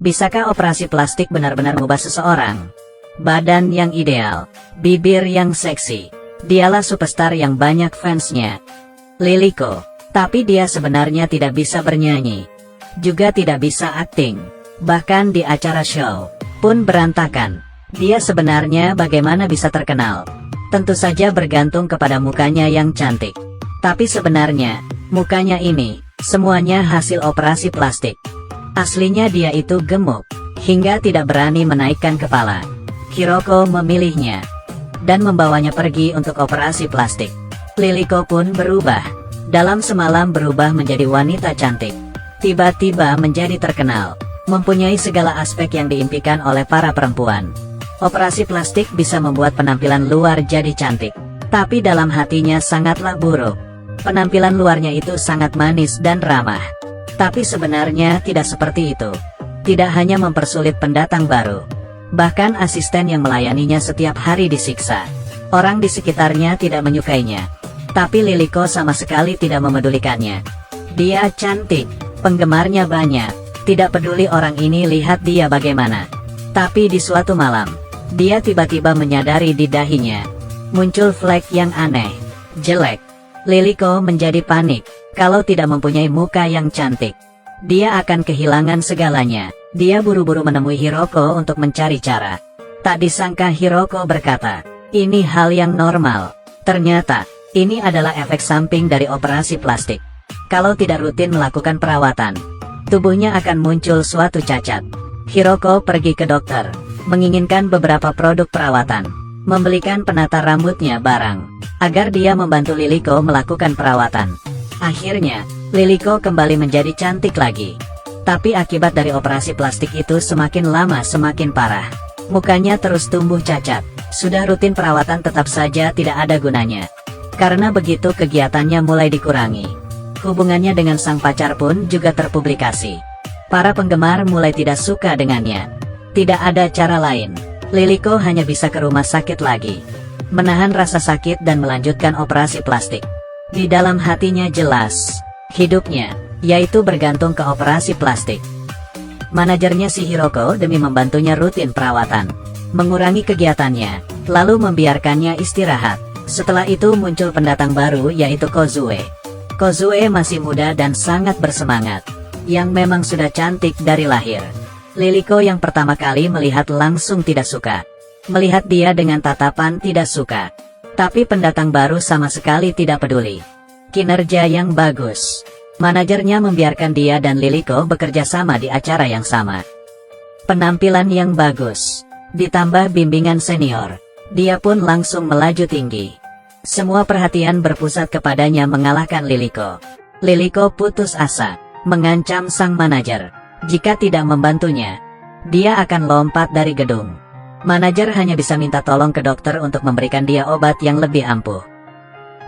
Bisakah operasi plastik benar-benar mengubah seseorang? Badan yang ideal, bibir yang seksi. Dialah superstar yang banyak fansnya. Liliko. Tapi dia sebenarnya tidak bisa bernyanyi. Juga tidak bisa akting. Bahkan di acara show pun berantakan. Dia sebenarnya bagaimana bisa terkenal? Tentu saja bergantung kepada mukanya yang cantik. Tapi sebenarnya, mukanya ini, semuanya hasil operasi plastik. Aslinya dia itu gemuk, hingga tidak berani menaikkan kepala. Hiroko memilihnya, dan membawanya pergi untuk operasi plastik. Liliko pun berubah. Dalam semalam berubah menjadi wanita cantik. Tiba-tiba menjadi terkenal. Mempunyai segala aspek yang diimpikan oleh para perempuan. Operasi plastik bisa membuat penampilan luar jadi cantik. Tapi dalam hatinya sangatlah buruk. Penampilan luarnya itu sangat manis dan ramah. Tapi sebenarnya tidak seperti itu. Tidak hanya mempersulit pendatang baru. Bahkan asisten yang melayaninya setiap hari disiksa. Orang di sekitarnya tidak menyukainya. Tapi Liliko sama sekali tidak memedulikannya. Dia cantik, penggemarnya banyak. Tidak peduli orang ini lihat dia bagaimana. Tapi di suatu malam, dia tiba-tiba menyadari di dahinya muncul flek yang aneh, jelek. Liliko menjadi panik. Kalau tidak mempunyai muka yang cantik, dia akan kehilangan segalanya. Dia buru-buru menemui Hiroko untuk mencari cara. Tak disangka Hiroko berkata, ini hal yang normal. Ternyata, ini adalah efek samping dari operasi plastik. Kalau tidak rutin melakukan perawatan, tubuhnya akan muncul suatu cacat. Hiroko pergi ke dokter, menginginkan beberapa produk perawatan, membelikan penata rambutnya barang, agar dia membantu Liliko melakukan perawatan. Akhirnya, Liliko kembali menjadi cantik lagi. Tapi akibat dari operasi plastik itu semakin lama semakin parah. Mukanya terus tumbuh cacat. Sudah rutin perawatan tetap saja tidak ada gunanya. Karena begitu kegiatannya mulai dikurangi. Hubungannya dengan sang pacar pun juga terpublikasi. Para penggemar mulai tidak suka dengannya. Tidak ada cara lain. Liliko hanya bisa ke rumah sakit lagi. Menahan rasa sakit dan melanjutkan operasi plastik. Di dalam hatinya jelas, hidupnya, yaitu bergantung ke operasi plastik. Manajernya si Hiroko demi membantunya rutin perawatan, mengurangi kegiatannya, lalu membiarkannya istirahat. Setelah itu muncul pendatang baru yaitu Kozue. Kozue masih muda dan sangat bersemangat, yang memang sudah cantik dari lahir. Liliko yang pertama kali melihat langsung tidak suka. Melihat dia dengan tatapan tidak suka. Tapi pendatang baru sama sekali tidak peduli. Kinerja yang bagus. Manajernya membiarkan dia dan Liliko bekerja sama di acara yang sama. Penampilan yang bagus. Ditambah bimbingan senior. Dia pun langsung melaju tinggi. Semua perhatian berpusat kepadanya mengalahkan Liliko. Liliko putus asa. Mengancam sang manajer. Jika tidak membantunya, dia akan lompat dari gedung. Manajer hanya bisa minta tolong ke dokter untuk memberikan dia obat yang lebih ampuh.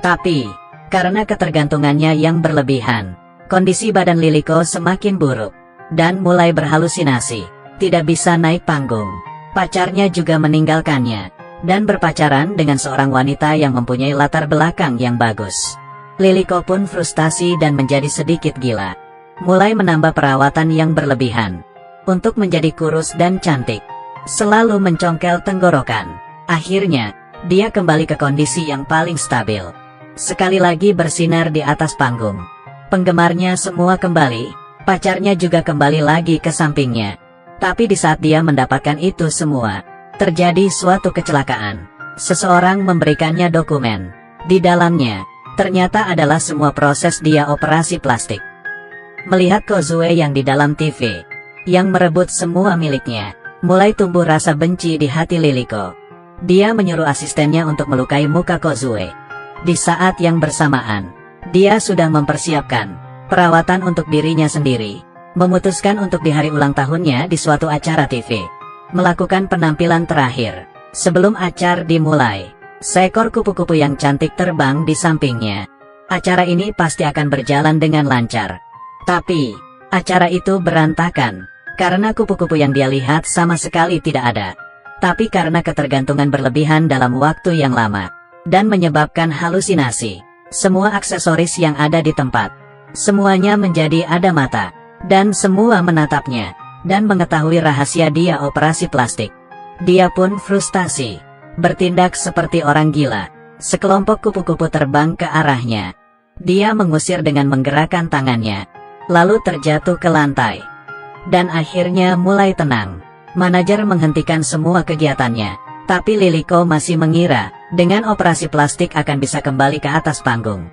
Tapi, karena ketergantungannya yang berlebihan, kondisi badan Liliko semakin buruk, dan mulai berhalusinasi, tidak bisa naik panggung. Pacarnya juga meninggalkannya, dan berpacaran dengan seorang wanita yang mempunyai latar belakang yang bagus. Liliko pun frustasi dan menjadi sedikit gila. Mulai menambah perawatan yang berlebihan, untuk menjadi kurus dan cantik. Selalu mencongkel tenggorokan. Akhirnya, dia kembali ke kondisi yang paling stabil. Sekali lagi bersinar di atas panggung. Penggemarnya semua kembali, pacarnya juga kembali lagi ke sampingnya. Tapi di saat dia mendapatkan itu semua, terjadi suatu kecelakaan. Seseorang memberikannya dokumen. Di dalamnya, ternyata adalah semua proses dia operasi plastik. Melihat Kozue yang di dalam TV, yang merebut semua miliknya, mulai tumbuh rasa benci di hati Liliko. Dia menyuruh asistennya untuk melukai muka Kozue. Di saat yang bersamaan, dia sudah mempersiapkan perawatan untuk dirinya sendiri. Memutuskan untuk di hari ulang tahunnya di suatu acara TV, melakukan penampilan terakhir. Sebelum acara dimulai, seekor kupu-kupu yang cantik terbang di sampingnya. Acara ini pasti akan berjalan dengan lancar. Tapi, acara itu berantakan. Karena kupu-kupu yang dia lihat sama sekali tidak ada. Tapi karena ketergantungan berlebihan dalam waktu yang lama, dan menyebabkan halusinasi, semua aksesoris yang ada di tempat, semuanya menjadi ada mata, dan semua menatapnya. dan mengetahui rahasia dia operasi plastik. Dia pun frustasi, bertindak seperti orang gila. Sekelompok kupu-kupu terbang ke arahnya. Dia mengusir dengan menggerakkan tangannya, lalu terjatuh ke lantai. Dan akhirnya mulai tenang. Manajer menghentikan semua kegiatannya, tapi Liliko masih mengira, dengan operasi plastik akan bisa kembali ke atas panggung.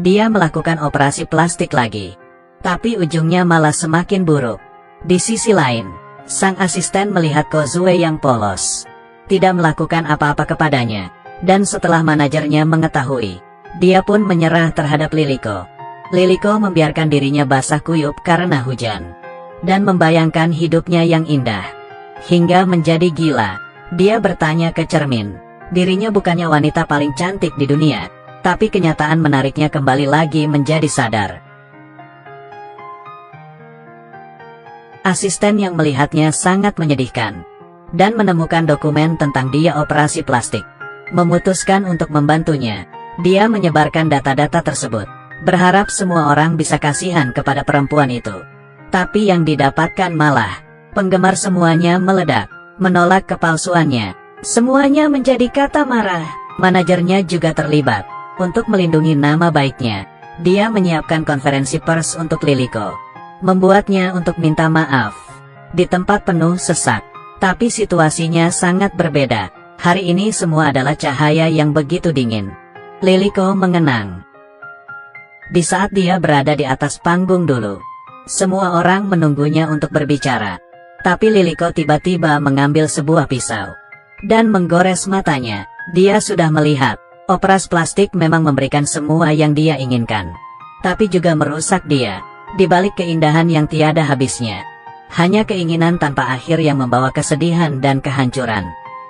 Dia melakukan operasi plastik lagi, tapi ujungnya malah semakin buruk. Di sisi lain, sang asisten melihat Kozue yang polos, tidak melakukan apa-apa kepadanya, dan setelah manajernya mengetahui, dia pun menyerah terhadap Liliko. Liliko membiarkan dirinya basah kuyup karena hujan, dan membayangkan hidupnya yang indah, hingga menjadi gila. Dia bertanya ke cermin, dirinya bukannya wanita paling cantik di dunia, tapi kenyataan menariknya kembali lagi menjadi sadar. Asisten yang melihatnya sangat menyedihkan, dan menemukan dokumen tentang dia operasi plastik, memutuskan untuk membantunya. Dia menyebarkan data-data tersebut, berharap semua orang bisa kasihan kepada perempuan itu. Tapi yang didapatkan malah, penggemar semuanya meledak, menolak kepalsuannya. Semuanya menjadi kata marah. Manajernya juga terlibat. Untuk melindungi nama baiknya, dia menyiapkan konferensi pers untuk Liliko, membuatnya untuk minta maaf. Di tempat penuh sesak, tapi situasinya sangat berbeda. Hari ini semua adalah cahaya yang begitu dingin. Liliko mengenang. Di saat dia berada di atas panggung dulu, semua orang menunggunya untuk berbicara. Tapi Liliko tiba-tiba mengambil sebuah pisau dan menggores matanya. Dia sudah melihat, operasi plastik memang memberikan semua yang dia inginkan, tapi juga merusak dia. Di balik keindahan yang tiada habisnya, hanya keinginan tanpa akhir yang membawa kesedihan dan kehancuran.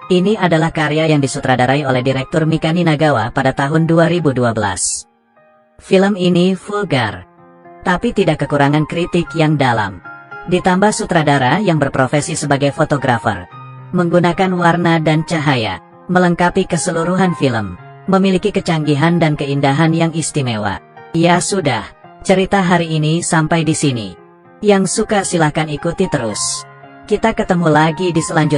Ini adalah karya yang disutradarai oleh direktur Mikami Nagawa pada tahun 2012. Film ini vulgar, tapi tidak kekurangan kritik yang dalam. Ditambah sutradara yang berprofesi sebagai fotografer, menggunakan warna dan cahaya, melengkapi keseluruhan film, memiliki kecanggihan dan keindahan yang istimewa. Ya sudah, cerita hari ini sampai di sini. Yang suka silahkan ikuti terus. Kita ketemu lagi di selanjutnya.